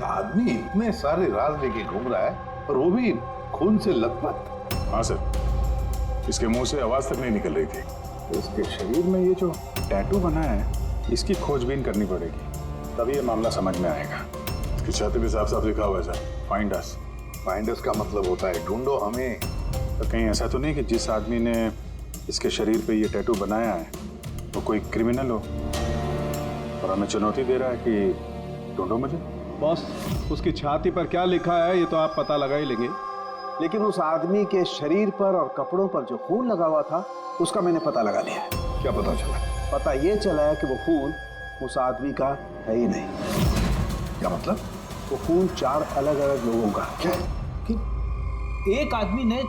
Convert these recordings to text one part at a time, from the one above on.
एक आदमी इतने सारे राज लेके घूम रहा है और वो भी खून से लथपथ। हाँ सर, इसके मुंह से आवाज तक नहीं निकल रही थी। इसके शरीर में ये जो टैटू बना है इसकी खोजबीन करनी पड़ेगी, तभी ये मामला समझ में आएगा। इसकी छाती पे साफ साफ लिखा हुआ है sir, find us. Find us का मतलब होता है ढूंढो हमें। तो कहीं ऐसा तो नहीं कि जिस आदमी ने इसके शरीर पे ये टैटू बनाया है वो कोई क्रिमिनल हो और हमें चुनौती दे रहा है कि ढूंढो मुझे? बॉस, उसकी छाती पर क्या लिखा है ये तो आप पता लगा ही लेंगे, लेकिन उस आदमी के शरीर पर और कपड़ों पर जो खून लगा हुआ था उसका मैंने पता लगा लिया। क्या पता चला? पता ये चला है कि वो खून उस आदमी का है ही नहीं। क्या मतलब? वो खून 4 अलग अलग लोगों का। क्या? एक आदमी ने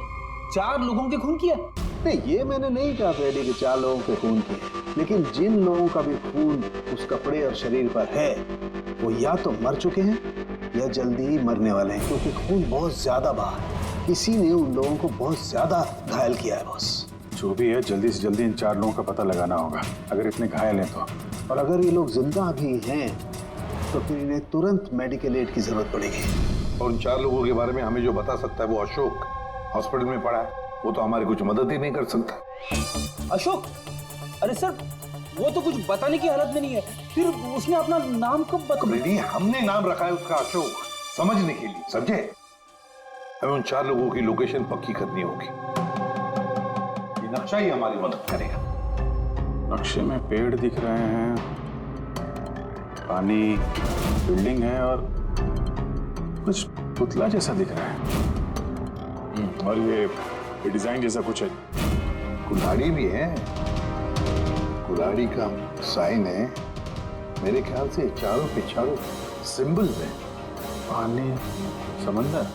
4 लोगों के खून किया? नहीं, ये मैंने नहीं कहा फ्रेडी कि 4 लोगों के खून किए, लेकिन जिन लोगों का भी खून उस कपड़े और शरीर पर है वो या तो मर चुके हैं या जल्दी ही मरने वाले हैं, क्योंकि खून बहुत ज्यादा बहा है। इसी ने उन लोगों को बहुत ज्यादा घायल किया है बॉस। जो भी है जल्दी से जल्दी इन 4 लोगों का पता लगाना होगा, अगर इतने घायल हैं तो। और अगर ये लोग जिंदा भी हैं तो फिर इन्हें तुरंत मेडिकल एड की जरूरत पड़ेगी। और उन 4 लोगों के बारे में हमें जो बता सकता है वो अशोक हॉस्पिटल में पड़ा है, वो तो हमारी कुछ मदद ही नहीं कर सकता। अशोक? अरे सर, वो तो कुछ बताने की हालत में नहीं है, फिर उसने अपना नाम कब बता? हमने नाम रखा है उसका अशोक, समझने के लिए, समझे? हमें उन 4 लोगों की लोकेशन पक्की करनी होगी। ये नक्शा ही हमारी मदद करेगा। नक्शे में पेड़ दिख रहे हैं, पानी, बिल्डिंग है और कुछ पुतला जैसा दिख रहा है। और ये डिजाइन जैसा कुछ है। कुल्हाड़ी भी है, कुल्हाड़ी का साइन है। मेरे ख्याल से चारों पे चारों सिंबल्स हैं। पानी, समंदर,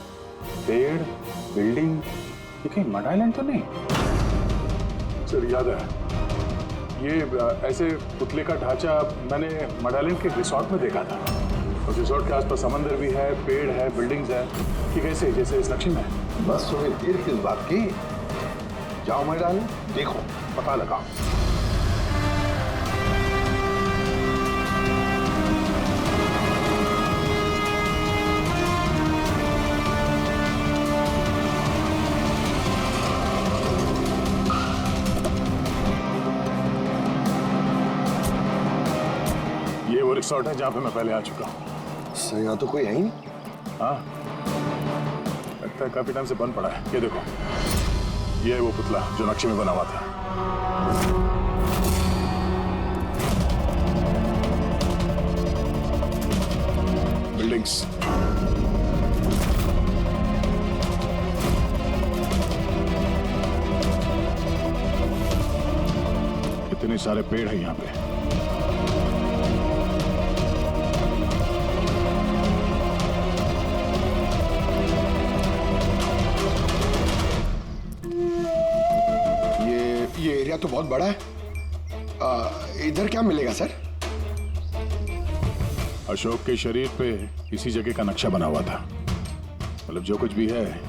पेड़, बिल्डिंग, ये कहीं मड आइलैंड तो नहीं? सर याद है, ये ऐसे पुतले का ढांचा मैंने मड आइलैंड के रिसोर्ट में देखा था। और रिसोर्ट के आसपास समंदर भी है, पेड़ है, बिल्डिंग्स है। ये कैसे जैसे इस नक्शे में है? बस तुम्हें देर किस बात की? जाओ मैं डालूं, देखो, पता लगाओ। ये वो रिसोर्ट है जहाँ पे मैं पहले आ चुका हूँ। सर यहाँ तो कोई है ही नहीं। हाँ, लगता है काफी टाइम से बंद पड़ा है। ये देखो, ये है वो पुतला जो नक्शे में बना हुआ था। बिल्डिंग्स, इतने सारे पेड़ हैं यहाँ पे। ये एरिया तो बहुत बड़ा है। इधर क्या मिलेगा सर? अशोक के शरीर पे इसी जगह का नक्शा बना हुआ था। मतलब जो कुछ भी है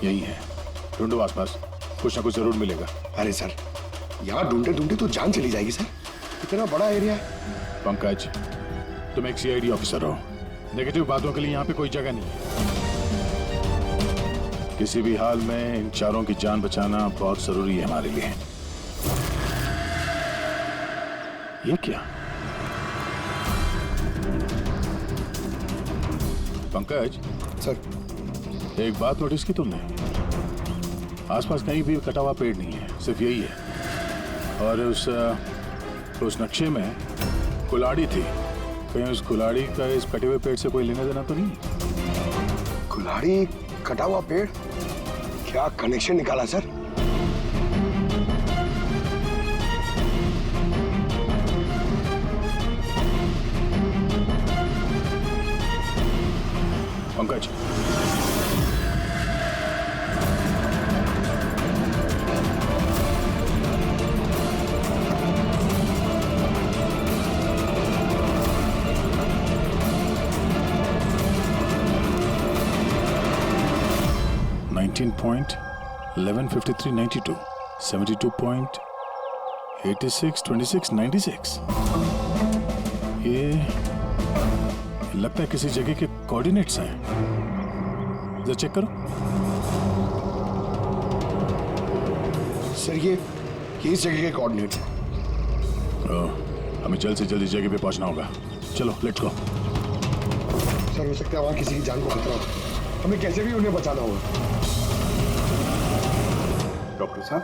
यही है। ढूंढो आसपास, कुछ ना कुछ जरूर मिलेगा। अरे सर, यहाँ ढूंढते ढूंढते तो जान चली जाएगी सर, इतना बड़ा एरिया है। पंकज, तुम एक सीआईडी ऑफिसर हो, नेगेटिव बातों के लिए यहाँ पे कोई जगह नहीं है। किसी भी हाल में इन 4 की जान बचाना बहुत जरूरी है हमारे लिए। ये क्या? पंकज सर, एक बात नोटिस की तुमने? आसपास कहीं भी कटा हुआ पेड़ नहीं है, सिर्फ यही है। और उस नक्शे में कुल्हाड़ी थी। कहीं उस कुल्हाड़ी का इस कटे हुए पेड़ से कोई लेना देना तो नहीं? कुल्हाड़ी, कटा हुआ पेड़, क्या कनेक्शन निकाला सर? पंकज, $19.1153.92, 72.862696। ये लगता है किसी जगह के कोऑर्डिनेट्स हैं। जरा चेक करो। सर ये इस जगह के कोऑर्डिनेट्स हैं। हमें जल्द से जल्द इस जगह पे पहुंचना होगा। चलो लेट्स गो। सर हो सकता है वहां किसी की जान को खतरा हो, हमें कैसे भी उन्हें बचाना होगा। डॉक्टर साहब,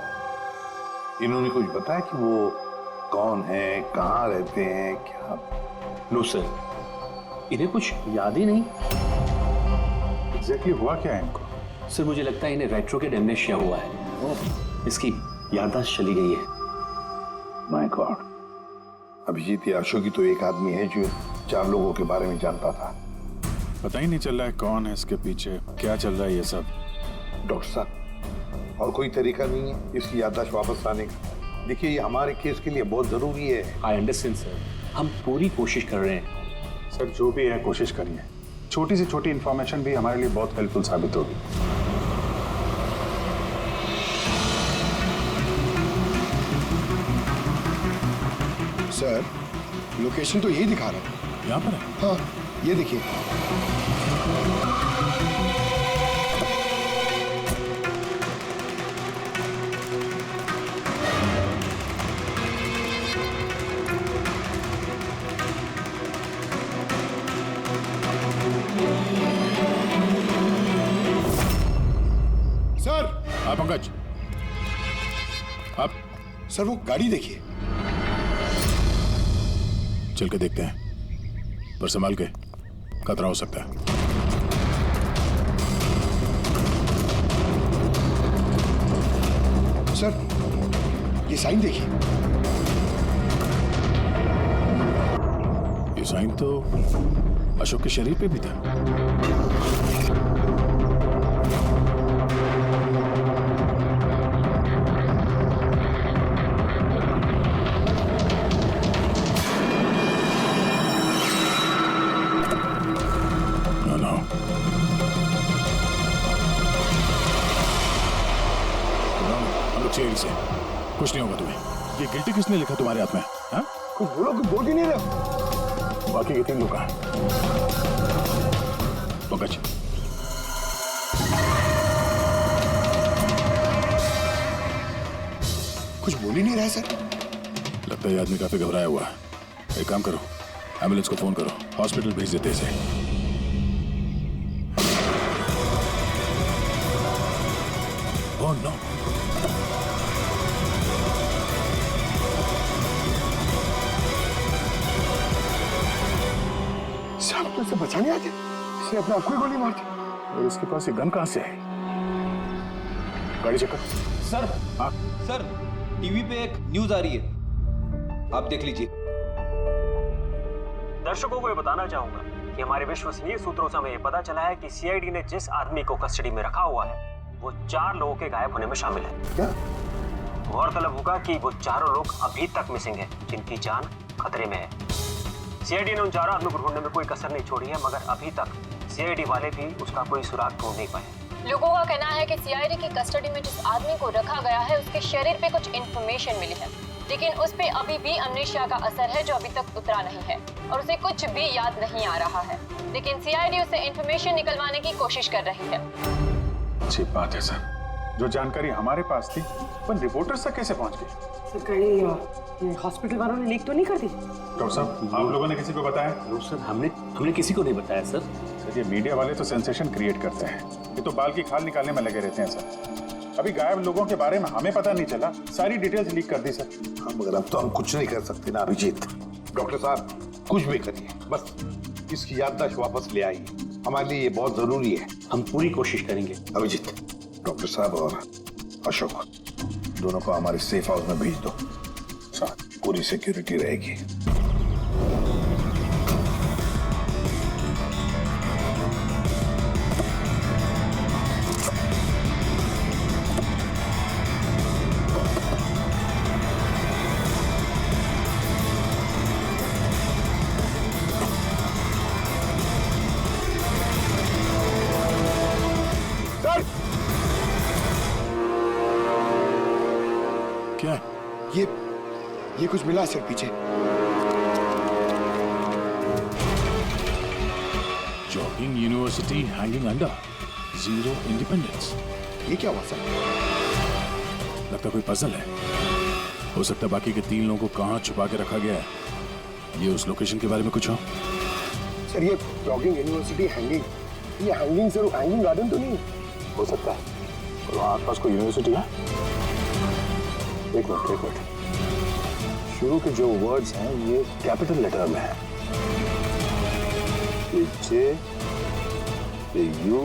इन्होंने कुछ बताया कि वो कौन है, कहाँ रहते हैं, क्या? नो सर, इन्हें कुछ याद ही नहीं। एग्जैक्टली हुआ क्या है इनको? सर मुझे लगता है इन्हें रेट्रोग्रेड एमनेशिया हुआ है। इसकी याददाश्त चली गई है। My God. अभिजीत या अशोक ही तो एक आदमी है जो 4 लोगों के बारे में जानता था। पता ही नहीं चल रहा है कौन है इसके पीछे, क्या चल रहा है ये सब। डॉक्टर साहब, और कोई तरीका नहीं है इसकी याददाश्त वापस लाने का? देखिए, ये हमारे केस के लिए बहुत जरूरी है। आई अंडरस्टैंड सर, हम पूरी कोशिश कर रहे हैं। सर जो भी है कोशिश करिए, छोटी से छोटी इंफॉर्मेशन भी हमारे लिए बहुत हेल्पफुल साबित होगी। सर लोकेशन तो यही दिखा रहा है। यहाँ पर है? हाँ ये देखिए। सर हाँ पंकज, आप सर वो गाड़ी देखिए। चल के देखते हैं, पर संभाल के, खतरा हो सकता है। सर ये साइन देखिए। ये साइन तो अशोक के शरीर पे भी था। जेल से कुछ नहीं होगा तुम्हें। ये गिल्टी किसने लिखा तुम्हारे हाथ में? हाँ? कुछ बोलो, कुछ बोल ही नहीं रहा। बाकी के 3 लोग कहाँ? पंकज, कुछ बोल ही नहीं रहा है सर। लगता है ये आदमी काफी घबराया हुआ है। एक काम करो, एम्बुलेंस को फोन करो, हॉस्पिटल भेज देते इसे। ओह नो, साहब तो इसे बचाने आते, इसने अपने आप को ही गोली मार दी। और इसके पास ये गन कहां से है? गाड़ी चेक करो। सर हाँ? सर, टीवी पे एक न्यूज आ रही है, आप देख लीजिए। दर्शकों को ये बताना चाहूंगा कि हमारे विश्वसनीय सूत्रों से हमें ये पता चला है कि सीआईडी ने जिस आदमी को कस्टडी में रखा हुआ है वो 4 लोगों के गायब होने में शामिल है। क्या? गौरतलब होगा कि वो 4 लोग अभी तक मिसिंग हैं, जिनकी जान खतरे में है। सीआईडी ने उन 4 आदमियों को ढूंढने में कोई कसर नहीं छोड़ी है, मगर अभी तक सीआईडी वाले भी उसका कोई सुराग ढूंढ नहीं पाए। लोगों का कहना है कि सीआईडी की कस्टडी में जिस आदमी को रखा गया है उसके शरीर पे कुछ इंफॉर्मेशन मिली है, लेकिन उस पे अभी भी अमनेशिया का असर है जो अभी तक उतरा नहीं है और उसे कुछ भी याद नहीं आ रहा है। लेकिन सीआईडी उसे इंफॉर्मेशन निकलवाने की कोशिश कर रही है। अच्छी बात है सर, जो जानकारी हमारे पास थी पर रिपोर्टर्स तक कैसे पहुंच गई? कहीं हॉस्पिटल वालों ने लीक तो नहीं कर दी? डॉक्टर साहब, आप लोगों ने किसी को बताया? नो सर, हमने किसी को नहीं बताया सर। सर ये मीडिया वाले तो सेंसेशन क्रिएट करते हैं, ये तो बाल की खाल निकालने में लगे रहते हैं सर। अभी गायब लोगों के बारे में हमें पता नहीं चला, सारी डिटेल्स लीक कर दी सर। हाँ, मगर अब तो हम कुछ नहीं कर सकते ना अभिजीत। डॉक्टर साहब कुछ भी करिए, बस इसकी याददाश्त वापस ले आइए, हमारे लिए ये बहुत जरूरी है। हम पूरी कोशिश करेंगे। अभिजीत, डॉक्टर साहब और अशोक दोनों को हमारे सेफ हाउस में भेज दो, पूरी सिक्योरिटी रहेगी। क्या? ये कुछ मिला सर पीछे। Jogging university hanging under, zero independence. ये क्या हुआ सर? लगता कोई पजल है। हो सकता है बाकी के 3 लोगों को कहाँ छुपा के रखा गया है। ये उस लोकेशन के बारे में कुछ हो? सर ये जॉगिंग यूनिवर्सिटी हैंगिंग, ये हैंगिंग सर हैंगिंग गार्डन तो नहीं? हो सकता है और वहाँ आसपास कोई यूनिवर्सिटी है। एक मिनट, शुरू के जो वर्ड्स हैं ये कैपिटल लेटर में है। ये जे, ये यू,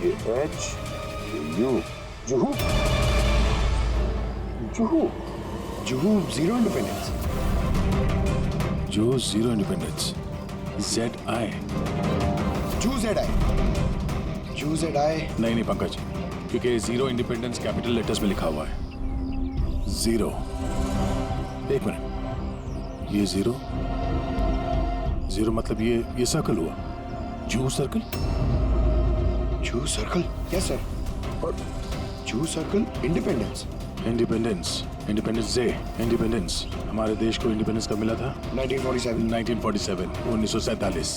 ये एच, ये you. Juhu, Juhu, Juhu zero independence. Juhu zero independence, ZI। जू जेड आई। नहीं पंकज, क्योंकि जीरो इंडिपेंडेंस कैपिटल लेटर्स में लिखा हुआ है। जीरो, एक मिनट, ये जीरो मतलब ये सर्कल हुआ, जू सर्कल। जू सर्कल? Yes sir. और जू सर्कल इंडिपेंडेंस डे। इंडिपेंडेंस, हमारे देश को इंडिपेंडेंस कब मिला था? 1947, 1947।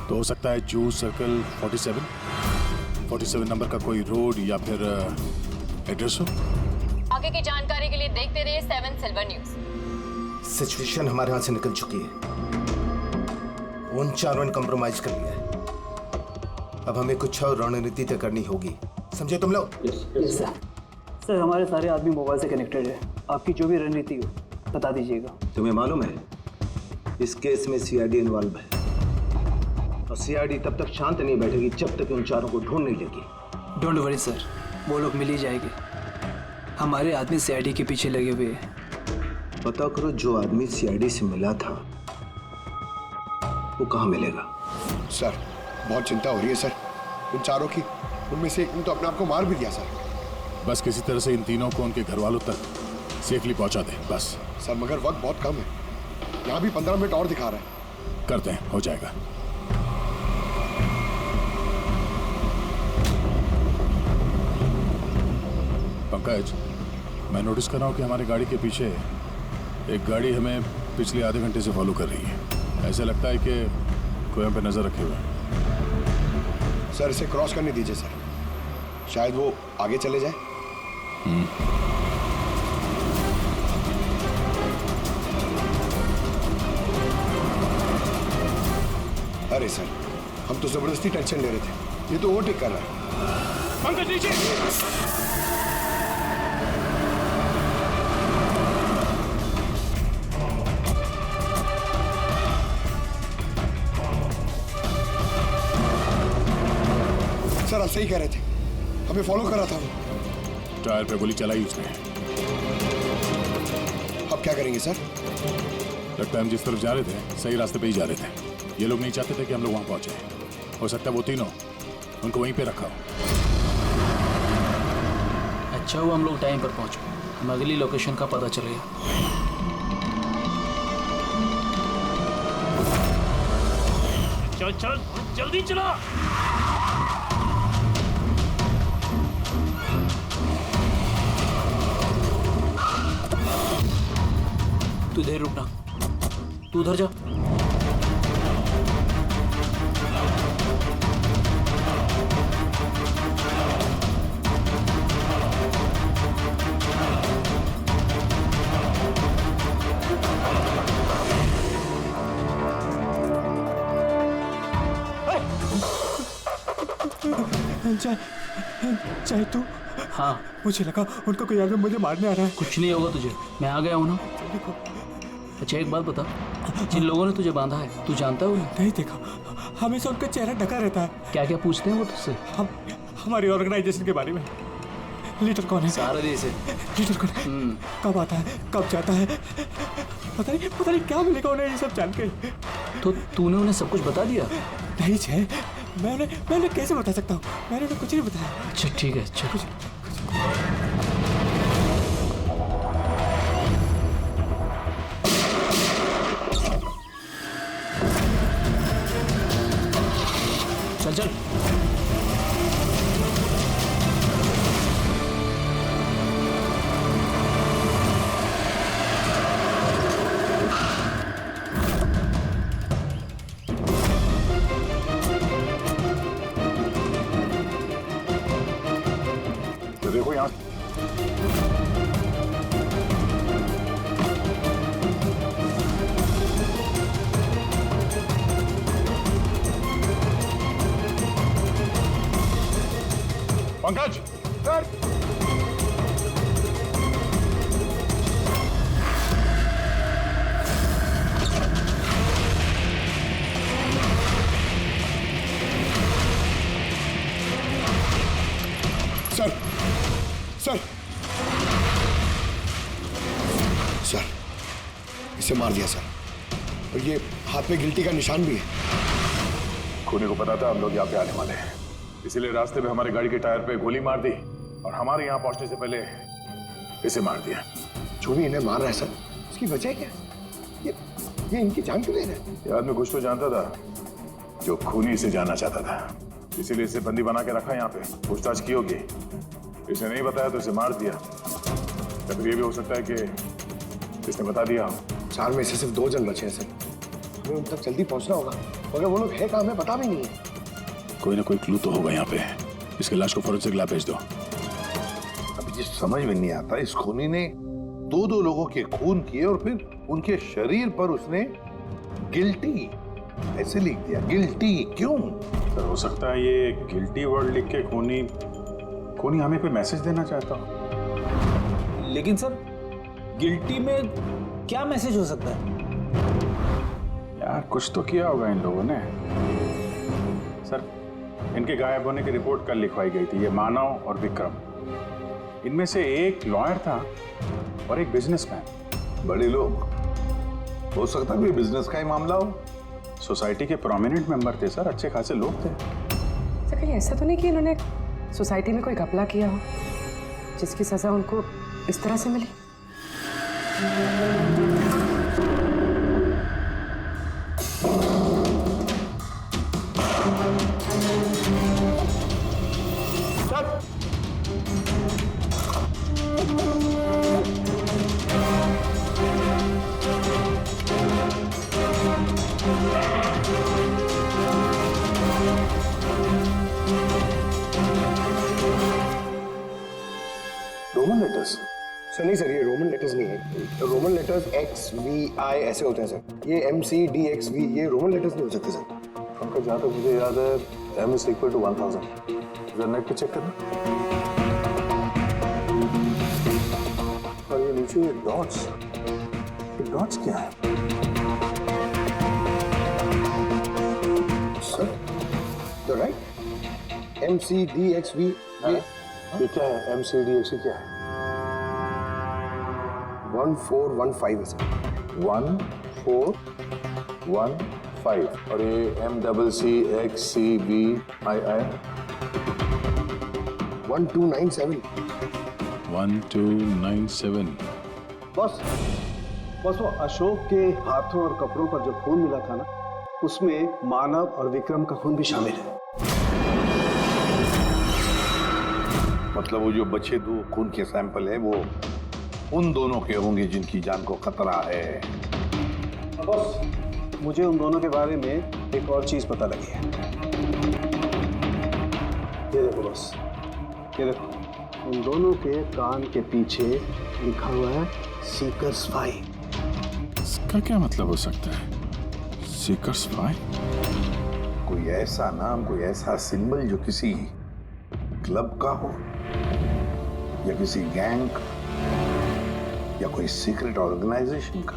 तो हो सकता है जू सर्कल 47 नंबर का कोई रोड या फिर एड्रेस हो। आगे की जानकारी के लिए देखते रहिए 7 सिल्वर न्यूज। सिचुएशन हमारे हाथ से निकल चुकी है। उन चारों ने कंप्रोमाइज कर लिया है। अब हमें कुछ और रणनीति तय करनी होगी, समझे तुम लोग? सर हमारे सारे आदमी मोबाइल से कनेक्टेड है। आपकी जो भी रणनीति हो बता दीजिएगा। तुम्हें मालूम है इस केस में CID इन्वॉल्व है और CID तब तक शांत नहीं बैठेगी जब तक उन चारों को ढूंढ नहीं लेगी। डोंट वरी सर, वो लोग मिल ही जाएंगे। हमारे आदमी CID के पीछे लगे हुए हैं। पता करो जो आदमी CID से मिला था वो कहाँ मिलेगा। सर बहुत चिंता हो रही है सर उन चारों की। उनमें से एक ने तो अपने आप को मार भी दिया सर। बस किसी तरह से इन तीनों को उनके घर वालों तक सेफली पहुंचा दें बस। सर मगर वक्त बहुत कम है, यहाँ भी 15 मिनट और दिखा रहा है। करते हैं, हो जाएगा। पंकज, मैं नोटिस कर रहा हूँ कि हमारी गाड़ी के पीछे एक गाड़ी हमें पिछले आधे घंटे से फॉलो कर रही है। ऐसा लगता है कि कोई हम पे नजर रखे हुए है। सर इसे क्रॉस करने दीजिए सर, शायद वो आगे चले जाए। अरे सर हम तो जबरदस्ती टेंशन ले रहे थे, ये तो ओवरटेक कर रहा है। पंकज नीचे। सर आप सही कह रहे थे, हमें फॉलो कर रहा था वो। टायर पे गोली चलाई उसने। अब क्या करेंगे सर? लगता है हम जिस तरफ जा रहे थे सही रास्ते पे ही जा रहे थे। ये लोग नहीं चाहते थे कि हम लोग वहां पहुंचे। हो सकता है वो तीनों उनको वहीं पे रखा हो। अच्छा हुआ हम लोग टाइम पर पहुंचे, हम अगली लोकेशन का पता चलेगा। चल चल जल्दी चला। तू इधर रुकना, तू उधर जा। चाहे तू। हाँ मुझे लगा उनका कोई आदमी मुझे मारने आ रहा है। कुछ नहीं होगा तुझे, मैं आ गया हूँ ना। अच्छा एक बात बता, जिन लोगों ने तुझे बांधा है तू जानता है उन्हें? नहीं देखा, हमेशा उनका चेहरा ढका रहता है। क्या क्या पूछते हैं वो तुझसे? हमारी ऑर्गेनाइजेशन के बारे में। लीडर कौन है? सारा देश है। लीडर कौन है? कब आता है, कब जाता है? पता नहीं क्या मिलेगा उन्हें ये सब जान के। तो तूने उन्हें सब कुछ बता दिया? नहीं छे, मैं उन्हें कैसे बता सकता हूँ? मैंने उन्हें कुछ नहीं बताया। अच्छा ठीक है, चल। चल चल। Pankaj sir sir sir sir इसे मार दिया सर, और ये हाथ में गिल्टी का निशान भी है। खूनी को पता था हम लोग यहाँ पे आने वाले हैं, इसीलिए रास्ते में हमारी गाड़ी के टायर पे गोली मार दी और हमारे यहाँ पहुंचने से पहले इसे मार दिया। चोरी इन्हें मार रहा है सर, उसकी वजह क्या? ये इनकी जान क्यों ले रहा है? ये आदमी कुछ तो जानता था जो खूनी इसे जानना चाहता था, इसीलिए इसे बंदी बना के रखा यहाँ पे। पूछताछ की होगी, इसने नहीं बताया तो इसे मार दिया। या फिर ये भी हो सकता है कि इसने बता दिया। 4 में से सिर्फ 2 जन बचे हैं सर, हमें उन तक जल्दी पहुंचना होगा, मगर वो लोग है कहाँ हमें पता भी नहीं है। कोई ना कोई क्लू तो होगा यहाँ पे। इसके लाश को फोरेंसिक लैब भेज दो। अभी जिस समझ में नहीं आता, इस खूनी ने 2 लोगों के खून किए और फिर उनके शरीर पर उसने गिल्टी ऐसे लिख दिया। गिल्टी क्यों? सर हो सकता है ये गिल्टी वर्ड लिख के खूनी हमें कोई मैसेज देना चाहता हो। लेकिन सर गिल्टी में क्या मैसेज हो सकता है? यार कुछ तो किया होगा इन लोगों ने। सर इनके गायब होने की रिपोर्ट कल लिखवाई गई थी। ये मानव और विक्रम, इनमें से एक लॉयर था और एक बिजनेसमैन। बड़े लोग, हो सकता है कोई बिजनेस का ही मामला हो। सोसाइटी के प्रोमिनेंट मेंबर थे सर, अच्छे खासे लोग थे। सर कहीं ऐसा तो नहीं कि इन्होंने सोसाइटी में कोई घपला किया हो जिसकी सजा उनको इस तरह से मिली? Roman letters? सर नहीं सर, ये रोमन लेटर्स नहीं है। रोमन लेटर्स XVI ऐसे होते हैं सर। ये MCDXV ये रोमन लेटर्स नहीं हो सकते सर। उनका जहाँ तक मुझे याद है M is equal to 1000। जरा नेट पे चेक करना। और ये नीचे ये डॉट्स क्या है? सर तो राइट MCDXV ये क्या है? MCDXV क्या है? 1415 है सर। 1415 और ये MCCXCBII 1297। 1297। बस वो अशोक के हाथों और कपड़ों पर जो खून मिला था ना, उसमें मानव और विक्रम का खून भी शामिल है। मतलब वो जो बचे 2 खून के सैंपल है वो उन दोनों के होंगे जिनकी जान को खतरा है। बस मुझे उन दोनों के बारे में एक और चीज पता लगी है। ये देखो बस, ये देखो, उन दोनों के कान के पीछे लिखा हुआ है सीकर्स फाई। इसका क्या मतलब हो सकता है? सीकर्स फाई? कोई ऐसा नाम, कोई ऐसा सिंबल जो किसी क्लब का हो या किसी गैंग या कोई सीक्रेट ऑर्गेनाइजेशन का,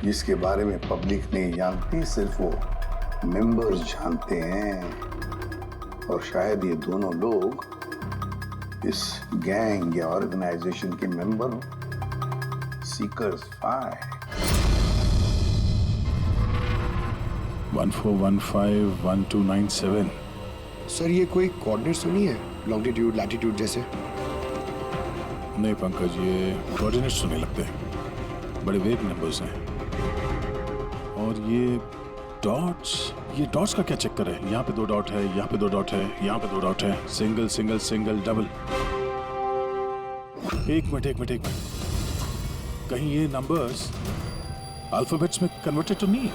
जिसके बारे में पब्लिक नहीं जानती, सिर्फ वो मेंबर्स जानते हैं। और शायद ये दोनों लोग इस गैंग या ऑर्गेनाइजेशन के मेंबर हो। Seekers phi. 1415 1297। सर ये कोई कोऑर्डिनेट्स तो नहीं है, लॉन्गिट्यूड लैटिट्यूड जैसे? नहीं पंकज, ये कोऑर्डिनेट्स सुनने लगते हैं, बड़े वेग नंबर्स हैं। और ये डॉट्स का क्या चक्कर है? यहाँ पे 2 डॉट है, यहाँ पे 2 डॉट है, यहाँ पे 2 डॉट है, सिंगल सिंगल सिंगल डबल। एक मिनट, कहीं ये नंबर्स अल्फाबेट्स में कन्वर्टेड तो नहीं?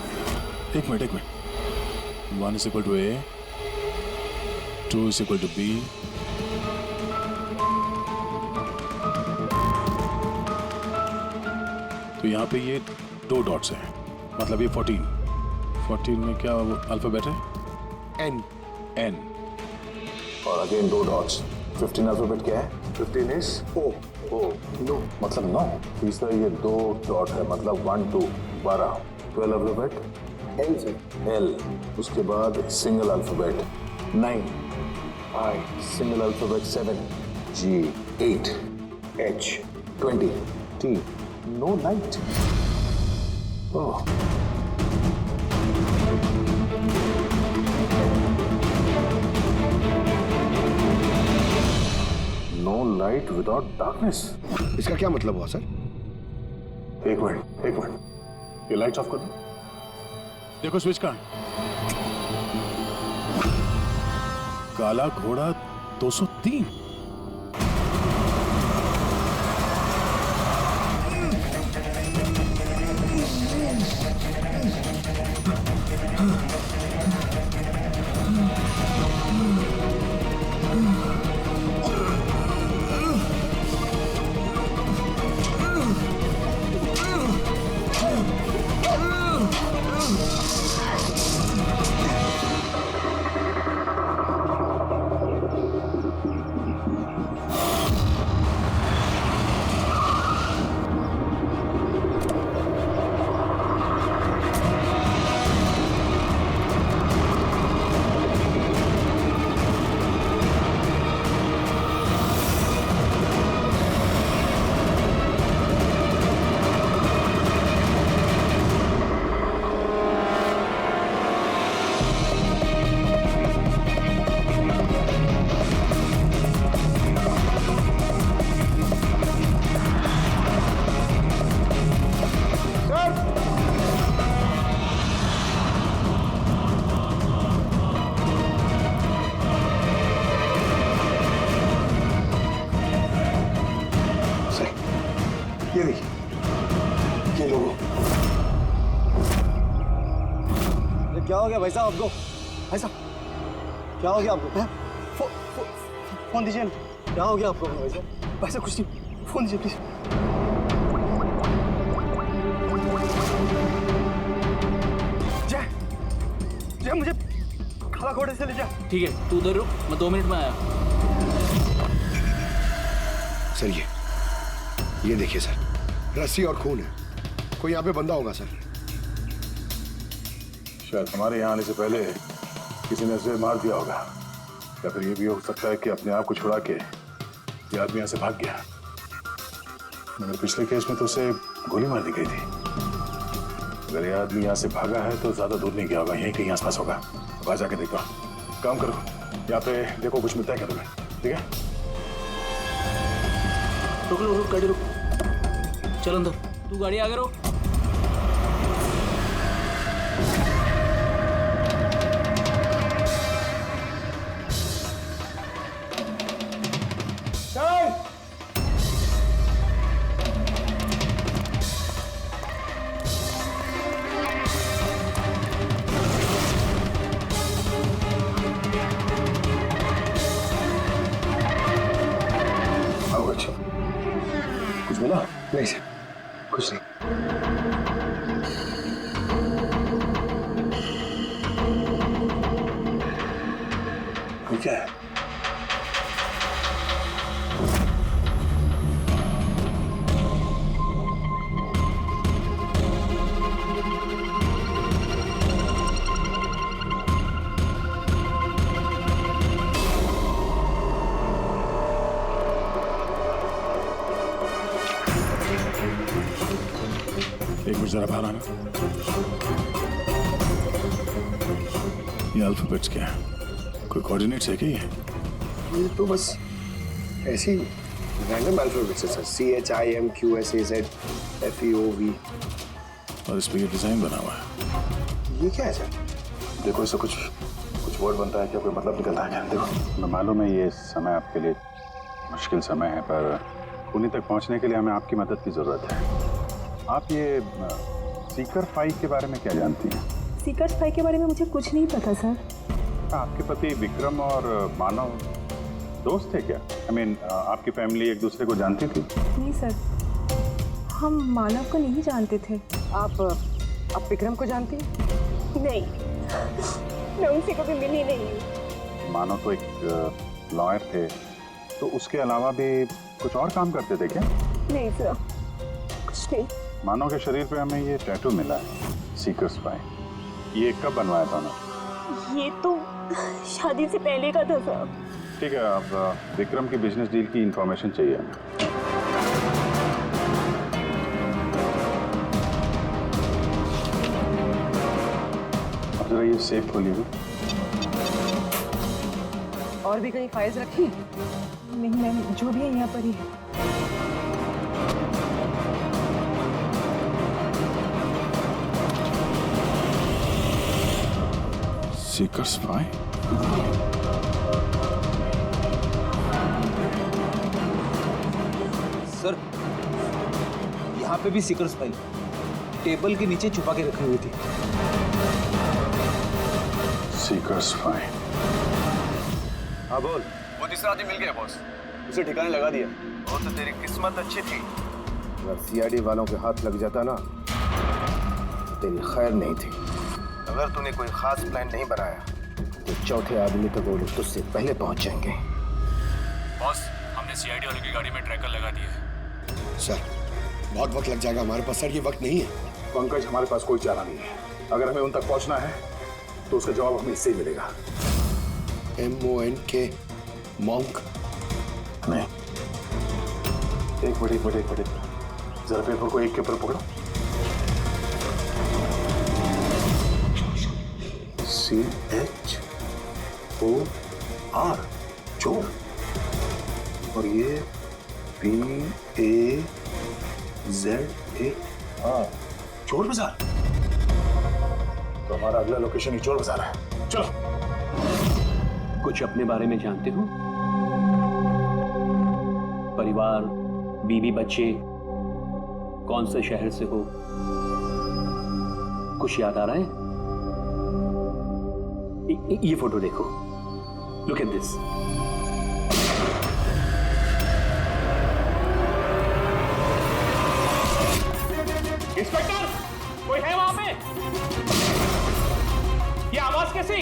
एक minute. 1 is equal to A, 2 is equal to B, तो यहाँ पे ये 2 डॉट्स हैं, मतलब ये 14 में क्या अल्फाबेट है? N। और अगेन 2 डॉट्स। 15 अल्फाबेट क्या है? 15 is O. ओ नो मतलब 9। तीसरा ये 2 डॉट है मतलब 1 2 12। 12 अल्फाबेट L से L। उसके बाद single alphabet 9। I single alphabet 7। G 8। H 20। T no night. Oh no light without darkness. इसका क्या मतलब हुआ सर? एक मिनट, ये लाइट्स ऑफ कर दो। देखो स्विच का काला घोड़ा 203। ये देखिए, ये लोगो। क्या हो गया भाई साहब आपको? भाई साहब क्या हो गया आपको? फोन दीजिए ना। क्या हो गया आपको भाई साहब? भाई साहब कुछ नहीं, फोन दीजिए प्लीज। जय जय मुझे काला घोड़े से ले जा। ठीक है तू उधर रुक, मैं 2 मिनट में आया। सर ये देखिए सर, रस्सी और खून है। कोई यहाँ पे बंदा होगा सर। शायद हमारे यहाँ आने से पहले किसी ने उसे मार दिया होगा, या फिर ये भी हो सकता है कि अपने आप को छुड़ा के ये आदमी यहाँ से भाग गया। मगर पिछले केस में तो उसे गोली मार दी गई थी। अगर ये आदमी यहाँ से भागा है तो ज्यादा दूर नहीं गया होगा, यहीं कहीं आसपास होगा। अब आ जाके देखो। काम करो, यहाँ पे देखो कुछ मिलता है क्या तुम्हें, ठीक है? रुक गाड़ी रुक, चल अंदर। तू गाड़ी आगे रोक। अच्छा, कुछ मिला? नहीं सर, कुछ नहीं। क्या है? एक मिनट जरा बाहर आना। ये अल्फाबेट्स क्या है? कोई कोऑर्डिनेट्स है क्या ये तो बस ऐसी रैंडम अल्फाबेट्स है सर। CHIMQSAZFEOV। और इस पे ये डिजाइन बना हुआ है। ये क्या है सर? देखो इससे कुछ वर्ड बनता है क्या, कोई मतलब निकलता है क्या? देखो। मैं मालूम है ये समय आपके लिए मुश्किल समय है, पर उन्हीं तक पहुंचने के लिए हमें आपकी मदद की जरूरत है। आप ये सीकर 5 के बारे में क्या जानती हैं? सीकर 5 के बारे में मुझे कुछ नहीं पता सर। आपके पति विक्रम और मानव दोस्त थे क्या? I mean, आपकी फैमिली एक दूसरे को जानती थी? नहीं सर, हम मानव को नहीं जानते थे। आप विक्रम को जानती हैं? नहीं, मैं उनसे कभी मिली नहीं हूँ। मानव तो एक लॉयर थे, तो उसके अलावा भी कुछ और काम करते थे क्या? नहीं सर, कुछ नहीं। मानव के शरीर पे हमें ये टैटू मिला है, सीकर स्पाई। ये कब बनवाया था उन्होंने? ये तो शादी से पहले का था सर। ठीक है, अब विक्रम की बिजनेस डील की इंफॉर्मेशन चाहिए हमें। अब जरा ये सेफ खोलिए। और भी कहीं फाइल्स रखी? नहीं मैम, जो भी है यहाँ पर ही है। सीकर स्पाई? सर, यहाँ पे भी सीकर स्पाई टेबल के नीचे छुपा के रखी हुई थी। सीकर स्पाई? हाँ बोल। वो तीसरा आदमी मिल गया बॉस, उसे ठिकाने लगा दिया। वो तो तेरी किस्मत अच्छी थी। अगर सीआईडी वालों के हाथ लग जाता ना तो तेरी खैर नहीं थी। अगर तूने कोई खास प्लान नहीं बनाया तो चौथे आदमी तक वो लोग तुझसे पहले पहुंच जाएंगे। बॉस, हमने सीआईडी वालों की गाड़ी में ट्रैकर लगा दिया है। सर बहुत वक्त लग जाएगा हमारे पास। सर ये वक्त नहीं है। पंकज, हमारे पास कोई चारा नहीं है। अगर हमें उन तक पहुंचना है तो उसका जवाब हमें इससे ही मिलेगा। MONK monk? नहीं, एक मिनट, जरा पेपर को एक के ऊपर पकड़ो। CHOR, चोर। और ये PAZAR, चोर बाजार। तो हमारा अगला लोकेशन ही चोर बाजार है। चलो। कुछ अपने बारे में जानते हो? परिवार, बीवी, बच्चे, कौन से शहर से हो? कुछ याद आ रहा है? ये फोटो देखो, लुक एट दिस। इंस्पेक्टर, कोई है वहां पे? ये आवाज कैसी?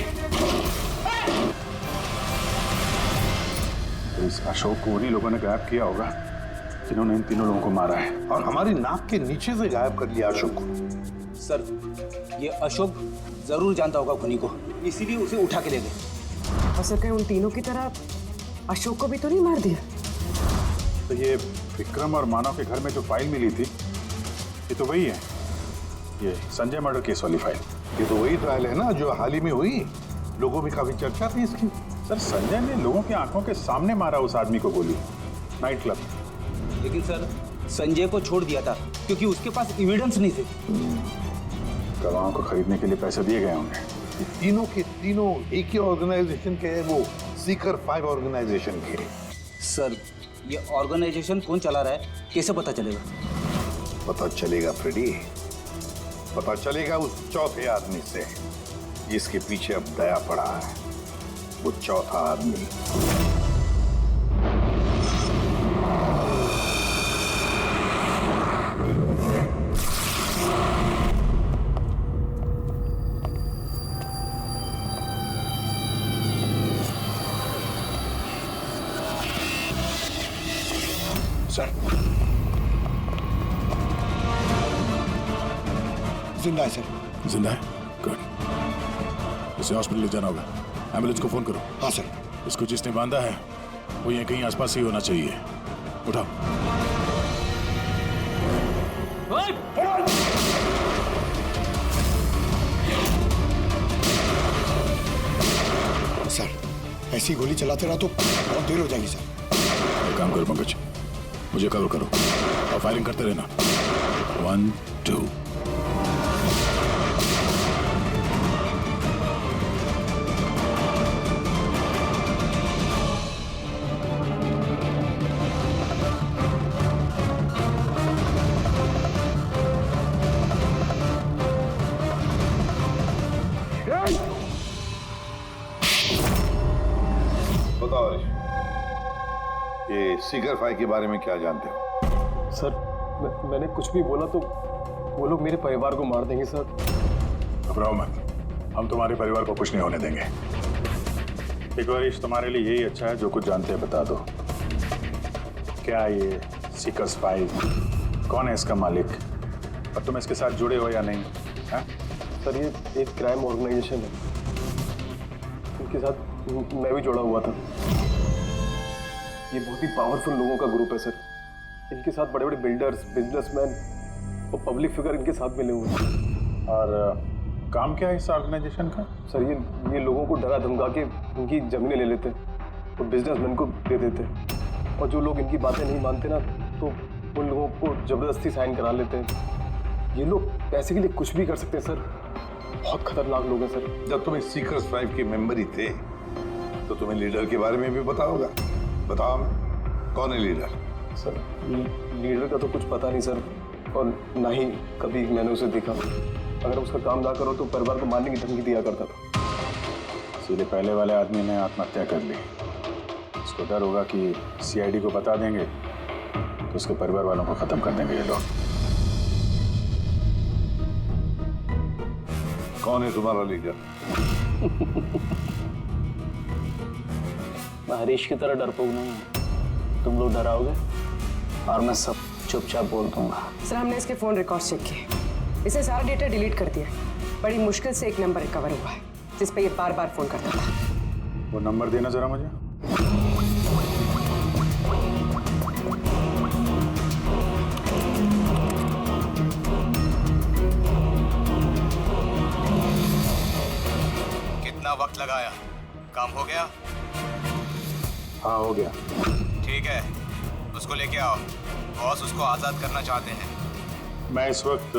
तो इस अशोक को उन्हीं लोगों ने गायब किया होगा जिन्होंने इन तीनों लोगों को मारा है, और हमारी नाक के नीचे से गायब कर लिया अशोक को। सर, ये अशोक जरूर जानता होगा खुनी को, इसीलिए उसे उठा के ले गए। और सर कहीं उन तीनों की तरह अशोक को भी तो नहीं मार दिया? तो ये विक्रम और मानव के घर में जो फाइल मिली थी, ये तो वही है, ये संजय मर्डर केस वाली फाइल। ये तो वही ट्रायल है ना जो हाल ही में हुई। लोगों में काफी चर्चा थी इसकी। सर, संजय ने लोगों की आंखों के सामने मारा उस आदमी को गोली, नाइट क्लब। लेकिन सर, संजय को छोड़ दिया था क्योंकि उसके पास एविडेंस नहीं थे। गवाहों को खरीदने के लिए पैसे दिए गए होंगे। ये तीनों के तीनों एक ही ऑर्गेनाइजेशन के हैं, वो सीकर 5 ऑर्गेनाइजेशन के। सर, ये ऑर्गेनाइजेशन कौन चला रहा है, कैसे पता चलेगा? पता चलेगा फ्रेडी, पता चलेगा उस चौथे आदमी से जिसके पीछे अब दया पड़ा है। वो चौथा आदमी सर जिंदा है सर। जिंदा है? गुड। इसे हॉस्पिटल ले जाना होगा। एम्बुलेंस को फोन करो। हाँ सर। इसको जिसने बांधा है वो यहीं कहीं आसपास ही होना चाहिए। उठाओ। सर, ऐसी गोली चलाते रहा तो बहुत देर हो जाएगी सर। एक काम करो पंकज, मुझे कवर करो और फायरिंग करते रहना। 1 2। बताओ ऋषि, ये सीकर 5 के बारे में क्या जानते हो? सर, मैंने कुछ भी बोला तो वो लोग मेरे परिवार को मार देंगे सर। घबराओ मत, हम तुम्हारे परिवार को कुछ नहीं होने देंगे। एक बार तुम्हारे लिए यही अच्छा है, जो कुछ जानते हैं बता दो। क्या ये सीकर्स 5 कौन है इसका मालिक और तुम इसके साथ जुड़े हो या नहीं? हाँ? सर ये एक क्राइम ऑर्गेनाइजेशन है, इनके साथ मैं भी जुड़ा हुआ था। ये बहुत ही पावरफुल लोगों का ग्रुप है सर। इनके साथ बड़े बड़े बिल्डर्स, बिजनेसमैन और पब्लिक फिगर इनके साथ मिले हुए हैं। और काम क्या है इस ऑर्गेनाइजेशन का? सर ये लोगों को डरा धमका के उनकी जमीनें ले लेते और बिजनेसमैन को दे देते, और जो लोग इनकी बातें नहीं मानते ना तो उन लोगों को जबरदस्ती साइन करा लेते हैं। ये लोग पैसे के लिए कुछ भी कर सकते हैं सर। बहुत खतरनाक लोग हैं सर। जब तुम इस सीकर्स 5 के मेंबर ही थे तो तुम्हें लीडर के बारे में भी पता होगा। बताओ कौन है लीडर? सर लीडर का तो कुछ पता नहीं सर, और ना ही कभी मैंने उसे देखा। अगर उसका काम ना करो तो परिवार को मारने की धमकी दिया करता था। इसलिए पहले वाले आदमी ने आत्महत्या कर ली। उसको डर होगा कि सीआईडी को बता देंगे तो उसके परिवार वालों को खत्म कर देंगे ये लोग। कौन है तुम्हारा लीडर? मैं हरीश की तरह डरपोक नहीं हूँ। तुम लोग डराओगे और मैं सब चुपचाप बोल दूंगा। सर हमने इसके फोन रिकॉर्ड चेक किए, इसने सारा डेटा डिलीट कर दिया। बड़ी मुश्किल से एक नंबर रिकवर हुआ है जिस पे ये बार बार फोन करता था। वो नंबर देना जरा मुझे। कितना वक्त लगाया? काम हो गया? हाँ हो गया। ठीक है, उसको लेके आओ। बॉस उसको आजाद करना चाहते हैं। मैं इस वक्त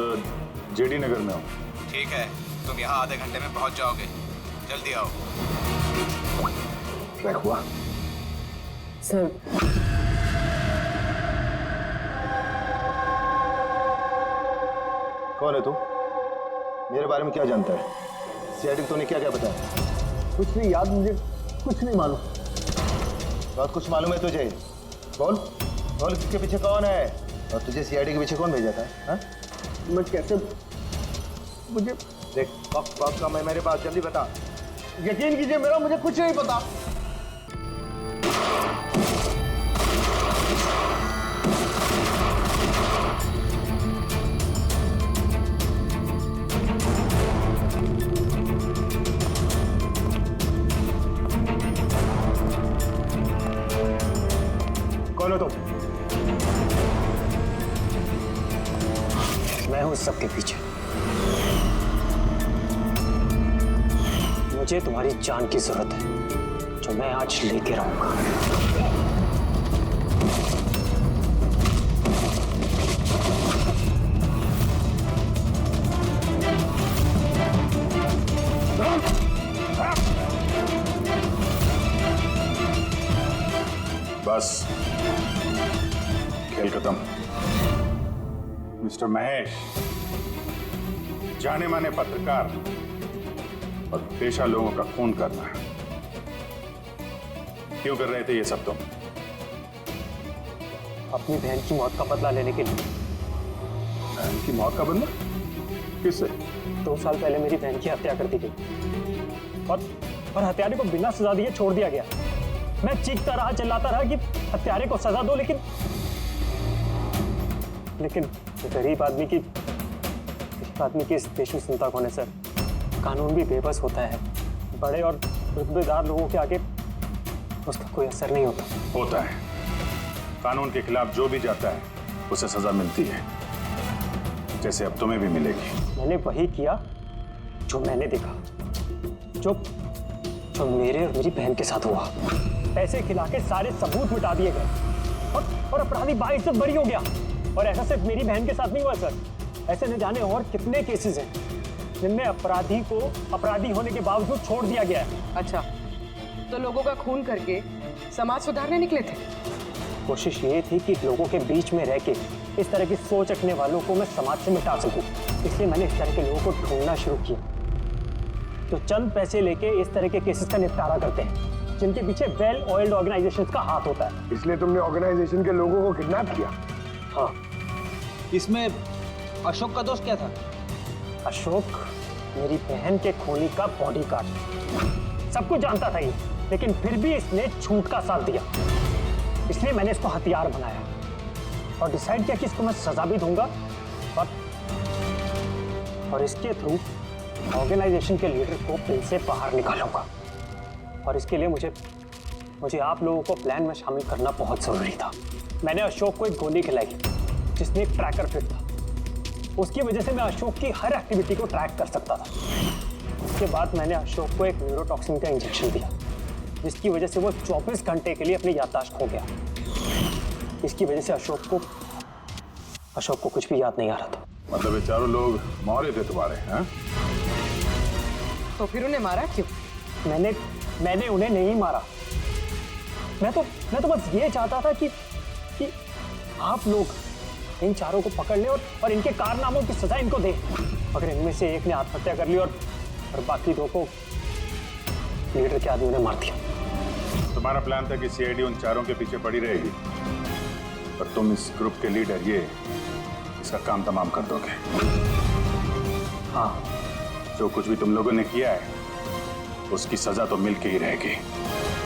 जेडी नगर में हूँ। ठीक है, तुम यहाँ आधे घंटे में पहुँच जाओगे। जल्दी आओ। ट्रैक हुआ? सर कौन है तू? मेरे बारे में क्या जानता है? सीआईडी को क्या क्या बताया? कुछ नहीं याद, मुझे कुछ नहीं मालूम। बहुत कुछ मालूम है तुझे? बोल बोल, किसके पीछे कौन है और तुझे सीआईडी के पीछे कौन भेजा था? हाँ? मैं कैसे, मुझे देख वक्त का मैं मेरे पास, जल्दी बता। यकीन कीजिए मेरा मुझे कुछ नहीं पता। कौन हो तुम? मैं हूं सबके पीछे। मुझे तुम्हारी जान की जरूरत है जो मैं आज लेके रहूंगा। बस खेल खत्म। मिस्टर महेश, जाने माने पत्रकार और पेशा लोगों का खून करना क्यों कर रहे थे ये सब तुम? अपनी बहन की मौत का बदला लेने के लिए। बहन की मौत का बदला? किससे? 2 साल पहले मेरी बहन की हत्या कर दी गई और हत्यारे को बिना सजा दिए छोड़ दिया गया। मैं चीखता रहा, चिल्लाता रहा कि हत्यारे को सजा दो, लेकिन गरीब आदमी की इस देश में चिंता कौन है सर? कानून भी बेबस होता है। बड़े और रुतबेदार लोगों के आगे उसका कोई असर नहीं होता है। कानून के खिलाफ जो भी जाता है उसे सजा मिलती है, जैसे अब तुम्हें भी मिलेगी। मैंने वही किया जो मैंने देखा, जो मेरे और मेरी बहन के साथ हुआ। पैसे खिला के सारे सबूत मिटा दिए गए और अपराधी बाइज्जत बरी हो गया। और ऐसा सिर्फ मेरी बहन के साथ नहीं हुआ सर, ऐसे न जाने और कितने केसेस हैं जिनमें अपराधी को अपराधी होने के बावजूद छोड़ दिया गया है। अच्छा, तो लोगों का खून करके समाज सुधारने निकले थे? कोशिश ये थी कि लोगों के बीच में रह के इस तरह की सोच रखने वालों को मैं समाज से मिटा सकूं। इसलिए मैंने इस तरह के लोगों को ढूंढना शुरू किया जो चंद पैसे लेके इस तरह के केसेस का निपटारा करते हैं, जिनके पीछे वेल ऑयल्ड ऑर्गेनाइजेशंस का हाथ होता है। इसलिए तुमने ऑर्गेनाइजेशन के लोगों को किडनैप किया? हाँ। इसमें अशोक का दोष क्या था? अशोक मेरी बहन के खूनी का बॉडीगार्ड। सब कुछ जानता था ये, लेकिन फिर भी इसने झूठ का साथ दिया। इसलिए मैंने इसको हथियार बनाया और डिसाइड किया कि इसको मैं सजा भी दूंगा और इसके थ्रू ऑर्गेनाइजेशन के लीडर को पिन से बाहर निकालूंगा। और इसके लिए मुझे आप लोगों को प्लान में शामिल करना बहुत जरूरी था। मैंने अशोक को एक गोली खिलाई जिसमें एक ट्रैकर फिट था। उसकी वजह से मैं अशोक की हर एक्टिविटी को ट्रैक कर सकता था। उसके बाद मैंने अशोक को एक न्यूरोटॉक्सिन का इंजेक्शन दिया जिसकी वजह से वो 24 घंटे के लिए अपनी याददाश्त खो गया। इसकी वजह से अशोक को कुछ भी याद नहीं आ रहा था। मतलब ये चारों लोग मौर्य थे तुम्हारे, हैं? तो फिर उन्हें मारा क्यों? मैंने उन्हें नहीं मारा। मैं तो बस ये चाहता था कि आप लोग इन चारों को पकड़ ले और इनके कारनामों की सजा इनको दे। अगर इनमें से एक ने आत्महत्या कर ली और बाकी दो को लीडर के आदमी ने मार दिया। तुम्हारा प्लान था कि सीआईडी उन चारों के पीछे पड़ी रहेगी और तुम इस ग्रुप के लीडर इसका काम तमाम कर दोगे। हाँ, जो कुछ भी तुम लोगों ने किया है उसकी सजा तो मिल के ही रहेगी।